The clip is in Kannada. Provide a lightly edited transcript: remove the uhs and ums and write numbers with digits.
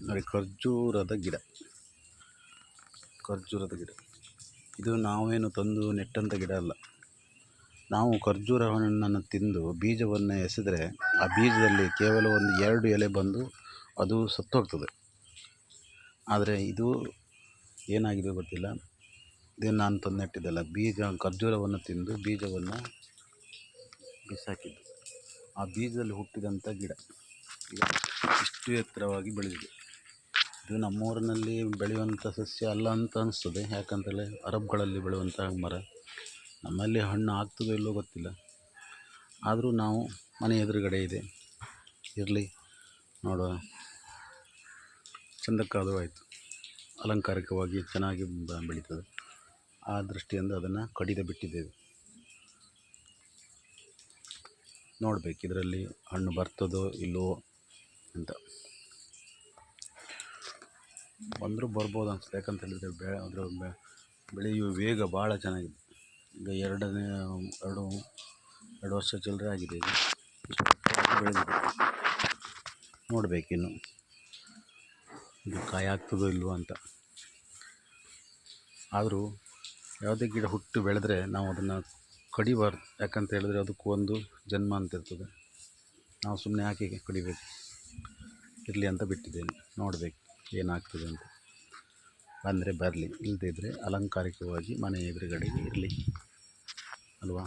ನೋಡಿ, ಖರ್ಜೂರದ ಗಿಡ. ಇದು ನಾವೇನು ತಂದು ನೆಟ್ಟಂಥ ಗಿಡ ಅಲ್ಲ. ನಾವು ಖರ್ಜೂರ ಹಣ್ಣನ್ನು ತಿಂದು ಬೀಜವನ್ನು ಎಸೆದರೆ ಆ ಬೀಜದಲ್ಲಿ ಕೇವಲ 1-2 ಎಲೆ ಬಂದು ಅದು ಸತ್ತೋಗ್ತದೆ. ಆದರೆ ಇದು ಏನಾಗಿದೆ ಗೊತ್ತಿಲ್ಲ. ಇದೇನು ನಾನು ತಂದು ನೆಟ್ಟಿದ್ದಲ್ಲ, ಖರ್ಜೂರವನ್ನು ತಿಂದು ಬೀಜವನ್ನು ಬಿಸಾಕಿದ್ದು. ಆ ಬೀಜದಲ್ಲಿ ಹುಟ್ಟಿದಂಥ ಗಿಡ ಈಗ ಇಷ್ಟು ಎತ್ತರವಾಗಿ ಬೆಳೆದಿದೆ. ಇದು ನಮ್ಮೂರಿನಲ್ಲಿ ಬೆಳೆಯುವಂಥ ಸಸ್ಯ ಅಲ್ಲ ಅಂತ ಅನಿಸ್ತದೆ. ಯಾಕಂತೇಳಿ ಅರಬ್ಗಳಲ್ಲಿ ಬೆಳೆಯುವಂಥ ಮರ. ನಮ್ಮಲ್ಲಿ ಹಣ್ಣು ಆಗ್ತದೋ ಇಲ್ಲೋ ಗೊತ್ತಿಲ್ಲ. ಆದರೂ ನಾವು ಮನೆ ಎದುರುಗಡೆ ಇದೆ, ಇರಲಿ ನೋಡುವ, ಚಂದಕ್ಕಾದರೂ ಆಯಿತು. ಅಲಂಕಾರಿಕವಾಗಿ ಚೆನ್ನಾಗಿ ಬೆಳೀತದೆ. ಆ ದೃಷ್ಟಿಯಿಂದ ಅದನ್ನು ಕಡಿದು ಬಿಟ್ಟಿದ್ದೇವೆ. ನೋಡಬೇಕು ಇದರಲ್ಲಿ ಹಣ್ಣು ಬರ್ತದೋ ಇಲ್ಲವೋ ಅಂತ. ಬಂದರೂ ಬರ್ಬೋದು ಅನಿಸುತ್ತೆ. ಯಾಕಂತ ಹೇಳಿದರೆ ಅದರ ಬೆಳೆಯುವ ವೇಗ ಭಾಳ ಚೆನ್ನಾಗಿದೆ. ಈಗ 2 ವರ್ಷ ಚಿಲ್ಲರೆ ಆಗಿದೆ. ಇದು ಬೆಳೆದಿದೆ. ನೋಡಬೇಕಿನ್ನು ಇದು ಕಾಯಿ ಆಗ್ತದೋ ಇಲ್ವೋ ಅಂತ. ಆದರೂ ಯಾವುದೇ ಗಿಡ ಹುಟ್ಟು ಬೆಳೆದ್ರೆ ನಾವು ಅದನ್ನು ಕಡಿಬಾರ್ದು. ಯಾಕಂತ ಹೇಳಿದ್ರೆ ಅದಕ್ಕೂ ಒಂದು ಜನ್ಮ ಅಂತ ಇರ್ತದೆ. ನಾವು ಸುಮ್ಮನೆ ಯಾಕೆ ಕಡಿಬೇಕು, ಇರಲಿ ಅಂತ ಬಿಟ್ಟಿದ್ದೇನೆ. ನೋಡಬೇಕು ಏನಾಗ್ತದೆ ಅಂತ. ಬಂದರೆ ಬರಲಿ, ಇಲ್ಲದೇ ಇದ್ದರೆ ಅಲಂಕಾರಿಕವಾಗಿ ಮನೆ ಎದುರುಗಡೆಗೆ ಇರಲಿ ಅಲ್ವಾ.